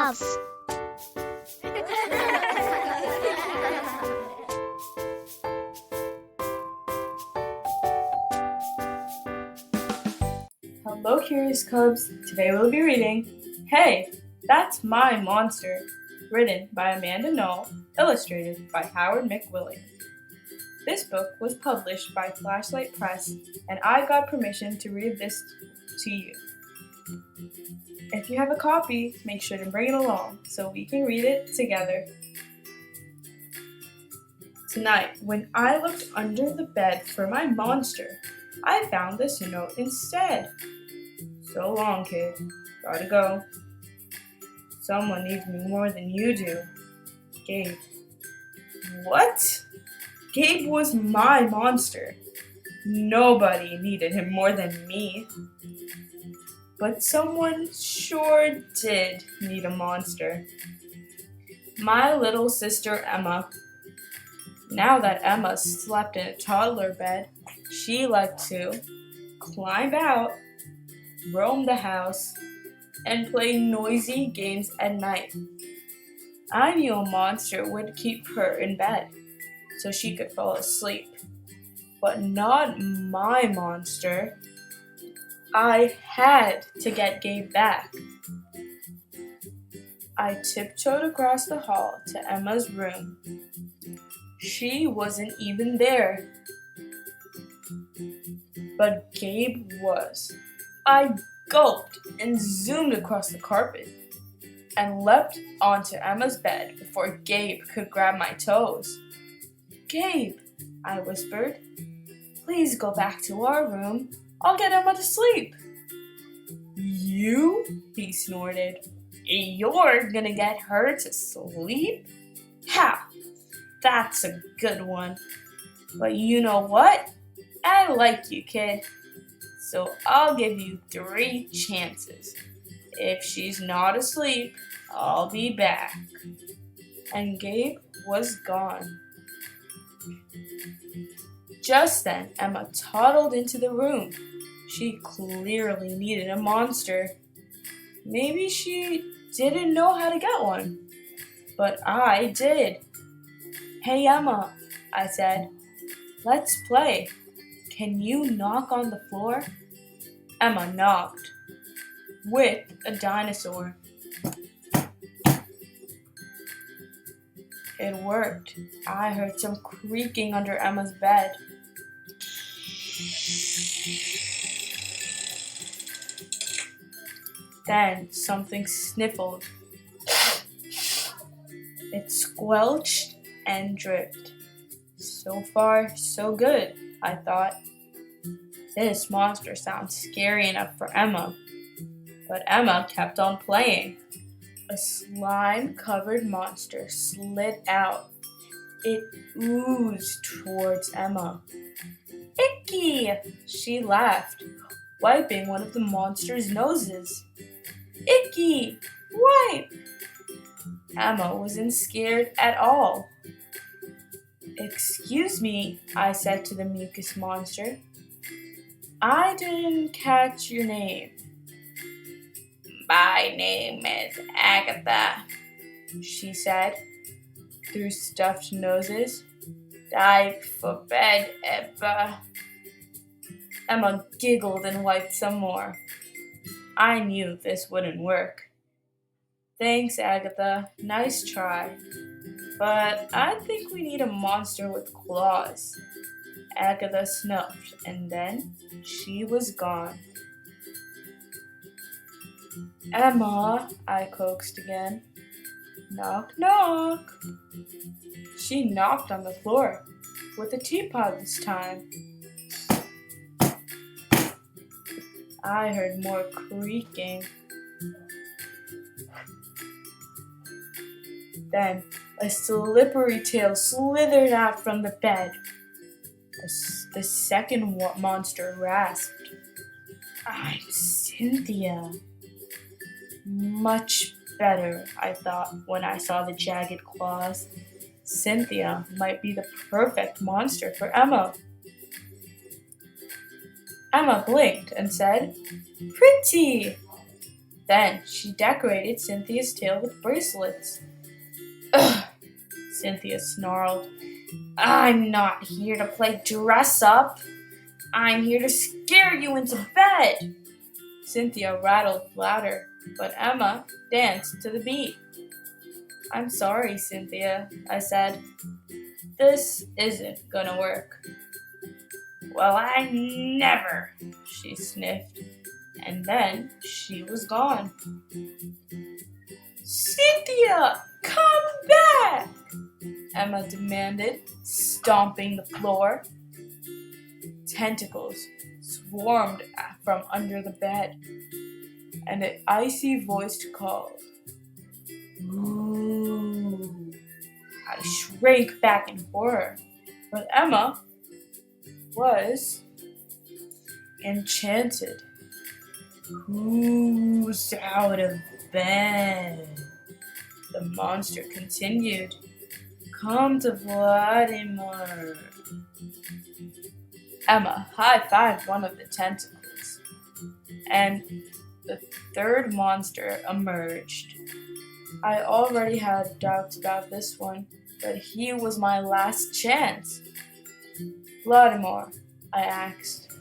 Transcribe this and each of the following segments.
Cubs. Hello, Curious Cubs. Today we'll be reading Hey, That's My Monster, written by Amanda Noll, illustrated by Howard McWilliam. This book was published by Flashlight Press, and I got permission to read this to you. If you have a copy, make sure to bring it along so we can read it together. Tonight, when I looked under the bed for my monster, I found this note instead. So long, kid. Gotta go. Someone needs me more than you do. Gabe. What? Gabe was my monster. Nobody needed him more than me. But someone sure did need a monster. My little sister Emma. Now that Emma slept in a toddler bed, she liked to climb out, roam the house, and play noisy games at night. I knew a monster would keep her in bed so she could fall asleep, but not my monster. I had to get Gabe back. I tiptoed across the hall to Emma's room. She wasn't even there. But Gabe was. I gulped and zoomed across the carpet and leapt onto Emma's bed before Gabe could grab my toes. "Gabe," I whispered, "please go back to our room. I'll get Emma to sleep." "You?" he snorted. "You're gonna get her to sleep? Ha! That's a good one. But you know what? I like you, kid. So I'll give you 3 chances. If she's not asleep, I'll be back." And Gabe was gone. Just then, Emma toddled into the room. She clearly needed a monster. Maybe she didn't know how to get one, but I did. "Hey, Emma," I said, "let's play. Can you knock on the floor?" Emma knocked. With a dinosaur. It worked. I heard some creaking under Emma's bed. Then something sniffled. It squelched and dripped. So far, so good, I thought. This monster sounds scary enough for Emma. But Emma kept on playing. A slime-covered monster slid out. It oozed towards Emma. "Icky!" she laughed, wiping one of the monster's noses. "Icky! Wipe!" Emma wasn't scared at all. "Excuse me," I said to the mucus monster. "I didn't catch your name." "My name is Agatha," she said, through stuffed noses. "Time for bed, Emma." Emma giggled and wiped some more. I knew this wouldn't work. "Thanks, Agatha. Nice try. But I think we need a monster with claws." Agatha snuffed, and then she was gone. "Emma," I coaxed again. "Knock, knock." She knocked on the floor, with a teapot this time. I heard more creaking. Then a slippery tail slithered out from the bed. The second monster rasped. "I'm Cynthia." Much better, I thought when I saw the jagged claws. Cynthia might be the perfect monster for Emma. Emma blinked and said, "Pretty!" Then she decorated Cynthia's tail with bracelets. Ugh, Cynthia snarled. I'm not here to play dress up. I'm here to scare you into bed. Cynthia rattled louder, but Emma danced to the beat. I'm sorry, Cynthia, I said. This isn't gonna work. Well, I never, she sniffed, and then she was gone. Cynthia, come back! Emma demanded, stomping the floor. Tentacles swarmed from under the bed, and an icy voice called, Ooh. I shrank back in horror, but Emma was enchanted. Who's out of bed? The monster continued. Come to Vladimir. Emma high-fived one of the tentacles, and the third monster emerged. I already had doubts about this one, but he was my last chance. Vladimir, I asked,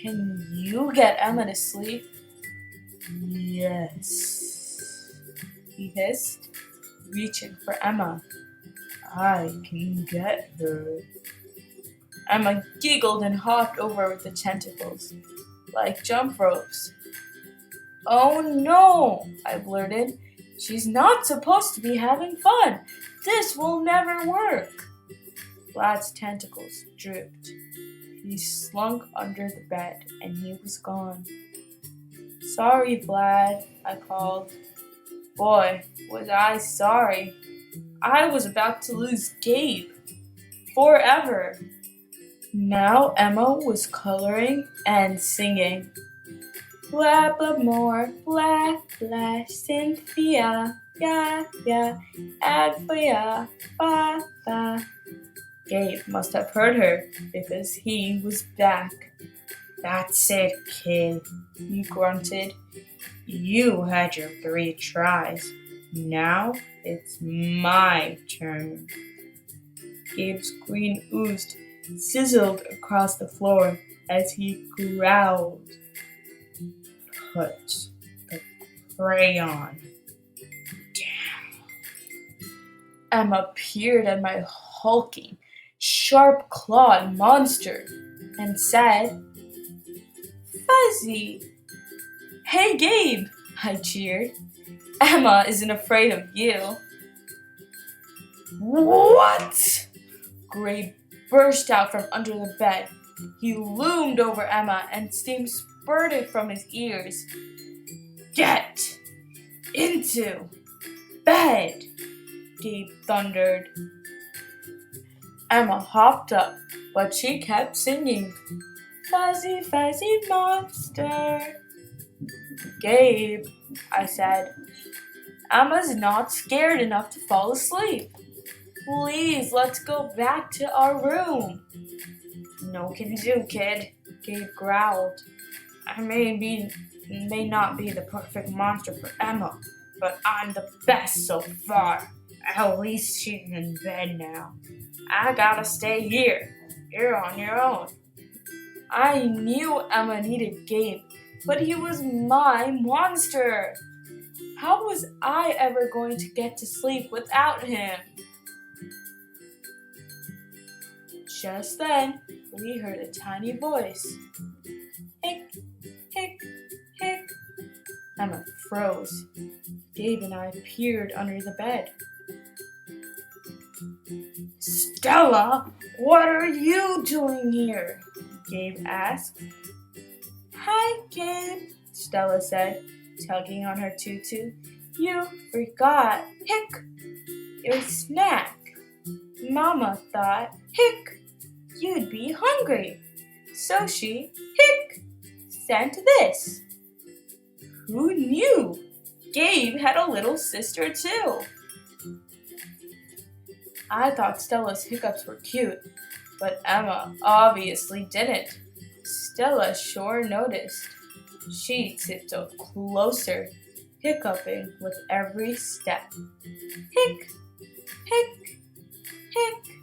can you get Emma to sleep? Yes, he hissed, reaching for Emma. I can get her. Emma giggled and hopped over the tentacles, like jump ropes. Oh no, I blurted. She's not supposed to be having fun. This will never work. Vlad's tentacles drooped. He slunk under the bed, and he was gone. Sorry, Vlad, I called. Boy, was I sorry. I was about to lose Gabe. Forever. Now Emma was coloring and singing. Blah, blah, more, blah, blah, Cynthia, yeah, yeah, Advia, ba, ba. Gabe must have heard her because he was back. That's it, kid, he grunted. You had your 3 tries. Now it's my turn. Gabe's green ooze sizzled across the floor as he growled. Put the crayon down. Emma peered at my hulking, sharp-clawed monster and said, Fuzzy. Hey, Gabe, I cheered. Emma isn't afraid of you. What? Gabe burst out from under the bed. He loomed over Emma and steam spurted from his ears. Get into bed, Gabe thundered. Emma hopped up, but she kept singing, Fuzzy, fuzzy monster. Gabe, I said, Emma's not scared enough to fall asleep. Please, let's go back to our room. No can do, kid, Gabe growled. I may not be the perfect monster for Emma, but I'm the best so far. At least she's in bed now. I gotta stay here. You're on your own. I knew Emma needed Gabe, but he was my monster. How was I ever going to get to sleep without him? Just then, we heard a tiny voice. Hick, hick, hick. Emma froze. Gabe and I peered under the bed. Stella, what are you doing here? Gabe asked. Hi, Gabe, Stella said, tugging on her tutu. You forgot, hick, your snack. Mama thought, hick, you'd be hungry. So she, hick, sent this. Who knew? Gabe had a little sister too. I thought Stella's hiccups were cute, but Emma obviously didn't. Stella sure noticed. She tiptoed closer, hiccuping with every step. Hick, hick, hick.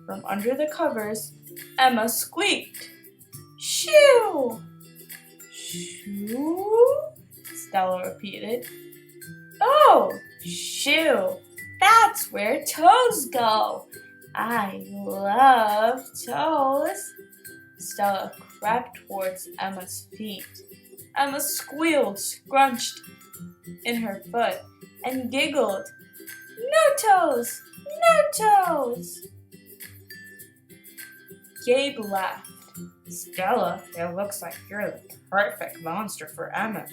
From under the covers, Emma squeaked. Shoo! Shoo? Stella repeated. Oh, shoo! That's where toes go. I love toes. Stella crept towards Emma's feet. Emma squealed, scrunched in her foot, and giggled. No toes! No toes! Gabe laughed. Stella, it looks like you're the perfect monster for Emma.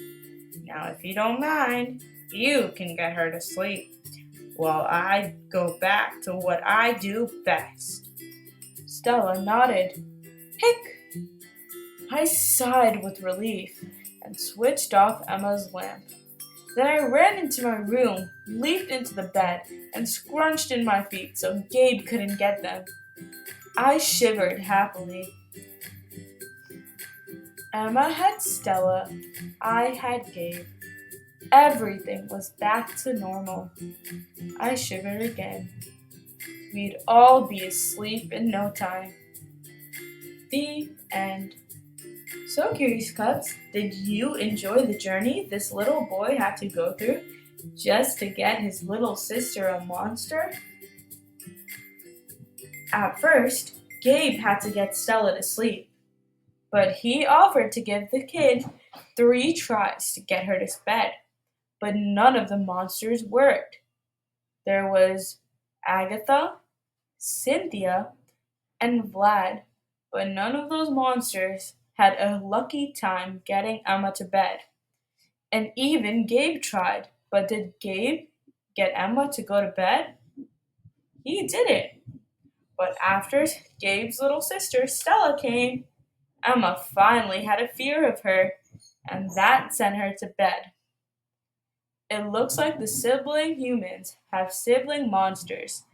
Now, if you don't mind, you can get her to sleep while I go back to what I do best. Stella nodded. Hick! I sighed with relief and switched off Emma's lamp. Then I ran into my room, leaped into the bed, and scrunched in my feet so Gabe couldn't get them. I shivered happily. Emma had Stella, I had Gabe. Everything was back to normal. I shivered again. We'd all be asleep in no time. The end. So, Curious Cubs, did you enjoy the journey this little boy had to go through just to get his little sister a monster? At first, Gabe had to get Stella to sleep, but he offered to give the kid 3 tries to get her to bed, but none of the monsters worked. There was Agatha, Cynthia, and Vlad, but none of those monsters had a lucky time getting Emma to bed. And even Gabe tried, but did Gabe get Emma to go to bed? He didn't. But after Gabe's little sister Stella came, Emma finally had a fear of her, and that sent her to bed. It looks like the sibling humans have sibling monsters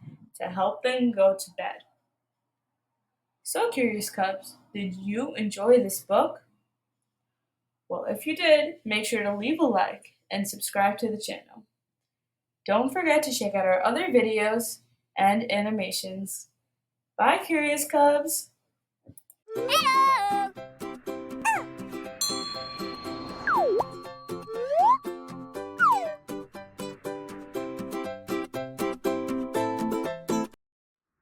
to help them go to bed. So, Curious Cubs, did you enjoy this book? Well, if you did, make sure to leave a like and subscribe to the channel. Don't forget to check out our other videos and animations. Bye, Curious Cubs! Hello!